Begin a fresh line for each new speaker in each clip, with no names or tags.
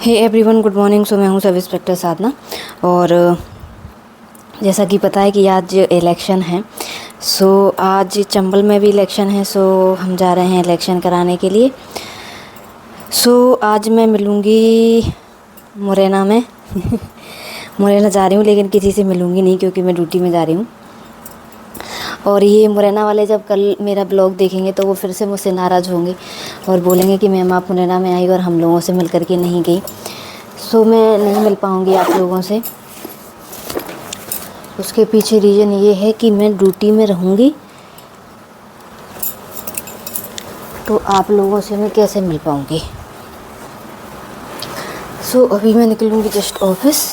हे everyone, good morning. So मैं हूँ sub inspector साधना। और जैसा कि पता है कि आज इलेक्शन है। सो आज चंबल में भी इलेक्शन है। सो हम जा रहे हैं इलेक्शन कराने के लिए। सो आज मैं मिलूँगी मुरैना में मुरैना जा रही हूँ, लेकिन किसी से मिलूँगी नहीं क्योंकि मैं ड्यूटी में जा रही हूँ। और ये मुरैना वाले जब कल मेरा ब्लॉग देखेंगे तो वो फिर से मुझसे नाराज़ होंगे और बोलेंगे कि मैम आप मुरैना में आई और हम लोगों से मिल करके नहीं गई। सो मैं नहीं मिल पाऊँगी आप लोगों से। उसके पीछे रीज़न ये है कि मैं ड्यूटी में रहूँगी तो आप लोगों से मैं कैसे मिल पाऊँगी। सो अभी मैं निकलूँगी जस्ट ऑफिस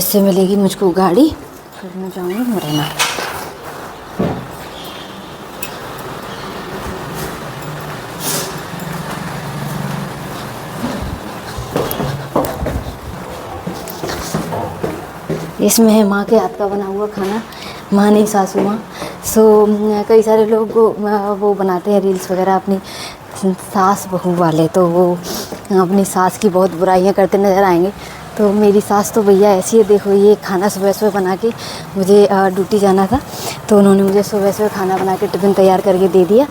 से मिलेगी मुझको गाड़ी, फिर मैं जाऊँगी मुरैना। इसमें है माँ के हाथ का बना हुआ खाना। माँ नहीं, सासू माँ। सो कई सारे लोग वो बनाते हैं रील्स वगैरह अपनी सास बहू वाले, तो वो अपनी सास की बहुत बुराइयां करते नज़र आएंगे। तो मेरी सास तो भैया ऐसी है, देखो ये खाना सुबह सुबह बना के, मुझे ड्यूटी जाना था तो उन्होंने मुझे सुबह सुबह खाना बना के टिफ़िन तैयार करके दे दिया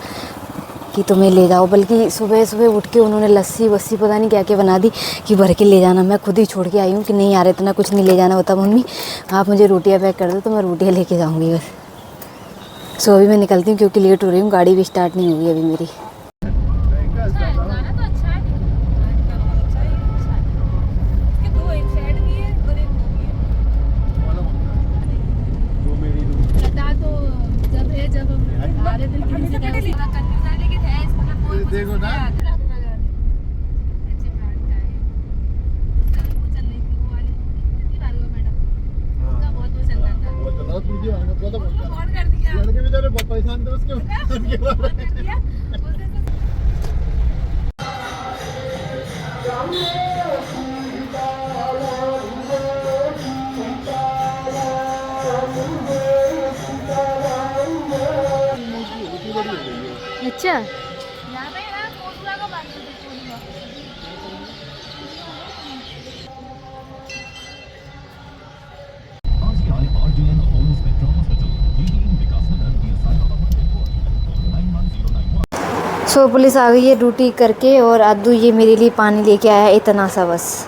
कि तुम्हें ले जाओ। बल्कि सुबह सुबह उठ के उन्होंने लस्सी वस्सी पता नहीं क्या क्या बना दी कि भर के ले जाना। मैं खुद ही छोड़ के आई हूँ कि नहीं यार इतना कुछ नहीं ले जाना होता मम्मी, आप मुझे रोटियाँ पैक कर दो तो मैं रोटियाँ लेके जाऊँगी बस। सो अभी मैं निकलती हूँ क्योंकि लेट हो रही हूँ, गाड़ी भी स्टार्ट नहीं हुई अभी मेरी।
देखो ना लड़के बेचारे बहुत परेशान थे उसके
अच्छा, सो पुलिस आ गई है ड्यूटी करके और आदू ये मेरे लिए पानी लेके आया है, इतना सा बस।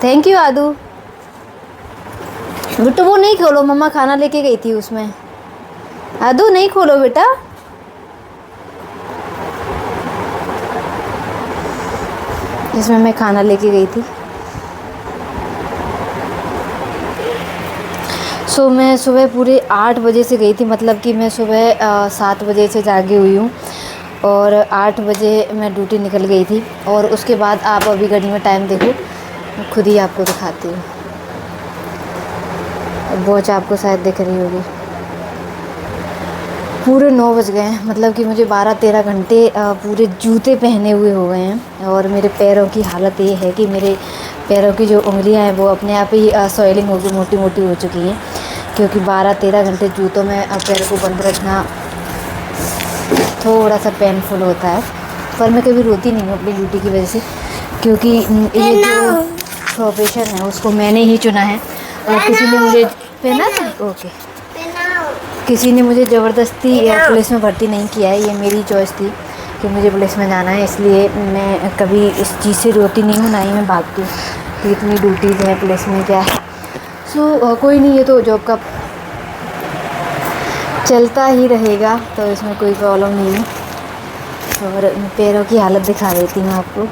Thank you Aadu. बेटा वो नहीं खोलो, मम्मा खाना लेके गई थी उसमें। आदू नहीं खोलो बेटा। जिसमें मैं खाना लेके गई थी। सो मैं सुबह पूरे 8 बजे से गई थी, मतलब कि मैं सुबह 7 बजे से जागी हुई हूँ और 8 बजे मैं ड्यूटी निकल गई थी। और उसके बाद आप अभी घड़ी में टाइम देखो, मैं खुद ही आपको दिखाती हूँ। वॉच आपको शायद दिख रही होगी। पूरे 9 बज गए हैं, मतलब कि मुझे 12-13 घंटे पूरे जूते पहने हुए हो गए हैं। और मेरे पैरों की हालत ये है कि मेरे पैरों की जो उंगलियां हैं वो अपने आप ही सॉइलिंग होकर मोटी मोटी हो चुकी हैं, क्योंकि 12-13 घंटे जूतों में पैरों को बंद रखना थोड़ा सा पेनफुल होता है। पर मैं कभी रोती नहीं हूँ अपनी ड्यूटी की वजह से, क्योंकि ये जो प्रोफेशन है उसको मैंने ही चुना है और किसी ने मुझे पहना था। ओके, किसी ने मुझे ज़बरदस्ती पुलिस में भर्ती नहीं किया है, ये मेरी चॉइस थी कि मुझे पुलिस में जाना है। इसलिए मैं कभी इस चीज़ से रोती नहीं हूँ, ना ही मैं भागती हूँ कि इतनी ड्यूटीज़ हैं पुलिस में क्या है। सो कोई नहीं, ये तो जॉब का चलता ही रहेगा, तो इसमें कोई प्रॉब्लम नहीं है। और पैरों की हालत दिखा देती हूँ आपको।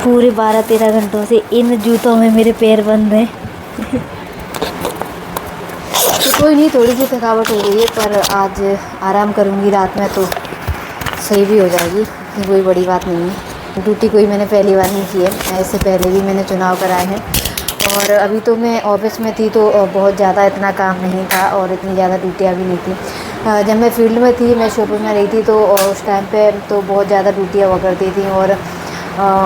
पूरे 12-13 घंटों से इन जूतों में मेरे पैर बंद हैं तो कोई नहीं, थोड़ी सी थकावट हो गई है, पर आज आराम करूँगी, रात में तो सही भी हो जाएगी, कोई बड़ी बात नहीं है। ड्यूटी कोई मैंने पहली बार नहीं की है, इससे पहले भी मैंने चुनाव कराए हैं। और अभी तो मैं ऑफिस में थी तो बहुत ज़्यादा इतना काम नहीं था और इतनी ज़्यादा ड्यूटियाँ भी नहीं थी। जब मैं फील्ड में थी, मैं शोपिंग में रही थी, तो उस टाइम पे तो बहुत ज़्यादा ड्यूटियाँ हुआ करती थी। और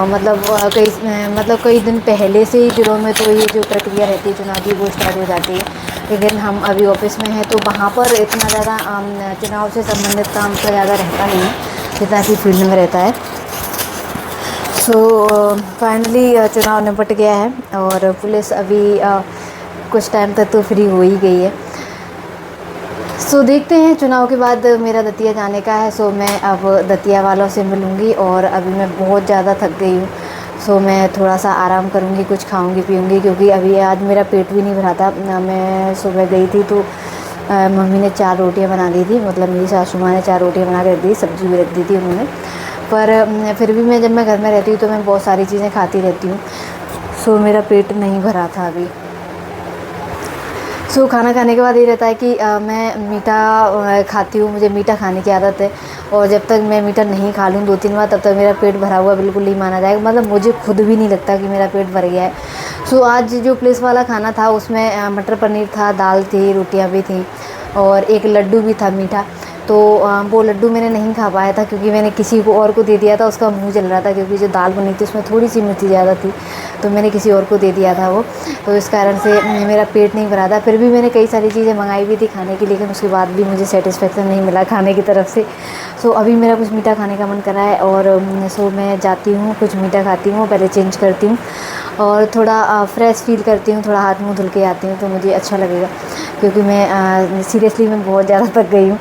मतलब कई दिन पहले से ही दिनों में तो ये जो प्रक्रिया रहती है चुनाव की वो स्टार्ट हो जाती है। लेकिन हम अभी ऑफिस में हैं तो वहाँ पर इतना ज़्यादा चुनाव से संबंधित काम का ज़्यादा रहता नहीं है जितना कि फील्ड में रहता है। सो फाइनली चुनाव निपट गया है और पुलिस अभी कुछ टाइम तक तो फ्री हो ही गई है। सो देखते हैं, चुनाव के बाद मेरा दतिया जाने का है। सो मैं अब दतिया वालों से मिलूँगी और अभी मैं बहुत ज़्यादा थक गई हूँ। सो मैं थोड़ा सा आराम करूँगी, कुछ खाऊँगी पीऊँगी, क्योंकि अभी आज मेरा पेट भी नहीं भरा था। मैं सुबह गई थी तो मम्मी ने 4 रोटियाँ बना दी थी, मतलब मेरी सासू माँ ने 4 रोटियाँ बना कर दी, सब्ज़ी भी रख दी थी उन्होंने। पर फिर भी मैं जब मैं घर में रहती हूँ तो मैं बहुत सारी चीज़ें खाती रहती हूँ। सो मेरा पेट नहीं भरा था अभी। सो खाना खाने के बाद ये रहता है कि मैं मीठा खाती हूँ, मुझे मीठा खाने की आदत है। और जब तक मैं मीठा नहीं खा लूँ 2-3 बार, तब तक मेरा पेट भरा हुआ बिल्कुल नहीं माना जाएगा। मतलब मुझे खुद भी नहीं लगता कि मेरा पेट भर गया है। सो आज जो पुलिस वाला खाना था उसमें मटर पनीर था, दाल थी, रोटियाँ भी थी और एक लड्डू भी था मीठा। तो वो लड्डू मैंने नहीं खा पाया था क्योंकि मैंने किसी को और को दे दिया था। उसका मुंह जल रहा था क्योंकि जो दाल बनी थी उसमें थोड़ी सी मिर्ची ज़्यादा थी, तो मैंने किसी और को दे दिया था वो। तो इस कारण से मेरा पेट नहीं भरा था। फिर भी मैंने कई सारी चीज़ें मंगाई भी थी खाने की, लेकिन उसके बाद भी मुझे सेटिस्फेक्शन नहीं मिला खाने की तरफ से। सो अभी मेरा कुछ मीठा खाने का मन कर रहा है और सो मैं जाती हूँ, कुछ मीठा खाती हूँ, पहले चेंज करती हूँ और थोड़ा फ्रेश फील करती हूँ, थोड़ा हाथ मुँह धुल के आती हूँ तो मुझे अच्छा लगेगा। क्योंकि मैं सीरियसली मैं बहुत ज़्यादा थक गई हूँ।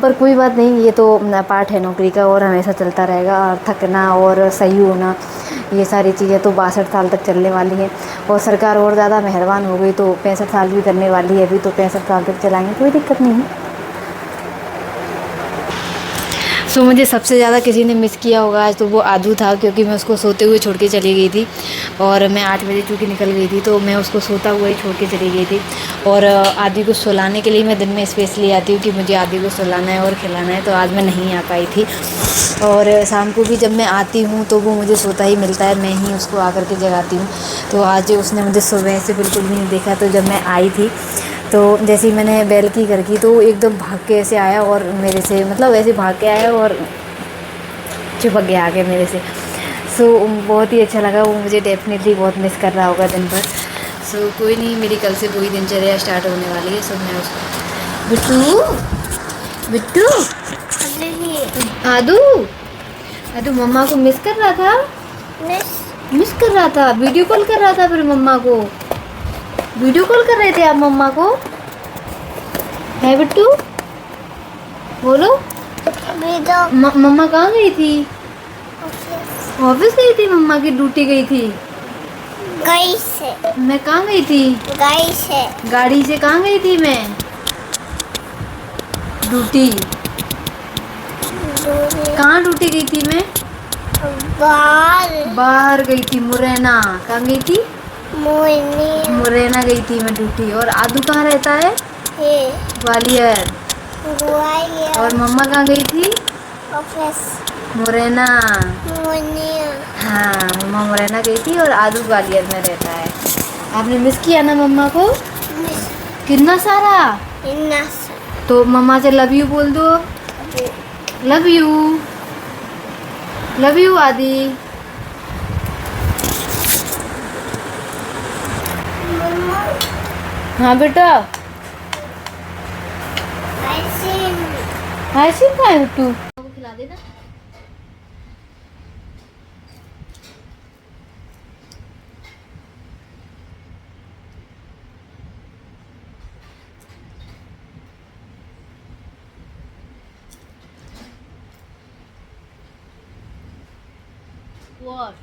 पर कोई बात नहीं, ये तो पार्ट है नौकरी का और हमेशा चलता रहेगा। और थकना और सही होना, ये सारी चीज़ें तो 62 साल तक चलने वाली हैं। और सरकार और ज़्यादा मेहरबान हो गई तो 65 साल भी करने वाली है अभी, तो 65 साल तक चलाएंगे, कोई दिक्कत नहीं है। सो मुझे सबसे ज़्यादा किसी ने मिस किया होगा आज तो वो आदू था, क्योंकि मैं उसको सोते हुए छोड़ के चली गई थी और मैं 8 बजे चूँकि निकल गई थी तो मैं उसको सोता हुआ ही छोड़ के चली गई थी। और आदि को सुलाने के लिए मैं दिन में स्पेशली आती हूँ कि मुझे आदि को सुलाना है और खिलाना है, तो आज मैं नहीं आ पाई थी। और शाम को भी जब मैं आती हूँ तो वो मुझे सोता ही मिलता है, मैं ही उसको आकर के जगाती हूँ। तो आज उसने मुझे सुबह से बिल्कुल भी नहीं देखा। तो जब मैं आई थी तो जैसे ही मैंने बेल की घर की तो एकदम भाग के ऐसे आया और मेरे से, मतलब ऐसे भाग के आया और चिपक गया आके मेरे से। सो बहुत ही अच्छा लगा। वो मुझे डेफिनेटली बहुत मिस कर रहा होगा दिन भर। सो कोई नहीं, मेरी कल से वही दिनचर्या स्टार्ट होने वाली है। सो मैं उसको बिट्टू बिट्टू आदू आदू मम्मा को मिस कर रहा था, मिस कर रहा था, वीडियो कॉल कर रहा था। फिर मम्मा को वीडियो कॉल कर रहे थे आप मम्मा को, है बिट्टू? बोलो। मम्मा कहाँ गई थी? ऑफिस गई थी, मम्मा की ड्यूटी गई थी।
गाड़ी से।
मैं कहाँ गई थी?
गाड़ी से।
गाड़ी से कहाँ गई थी मैं? ड्यूटी। कहाँ ड्यूटी गई थी मैं? बाहर गई थी, मुरैना। कहाँ गई थी? मुरैना गई थी मैं ड्यूटी। और आदू कहाँ रहता है? ग्वालियर। और मम्मा कहाँ गई थी?
ऑफिस।
मुरैना। हाँ, मम्मा मुरैना गई थी और आदू ग्वालियर में रहता है। आपने मिस किया ना मम्मा को? कितना सारा? तो मम्मा से लव यू बोल दो। लव यू, लव यू आदि। हाँ बेटा, आइसक्रीम खाए तू? खिला देना। What?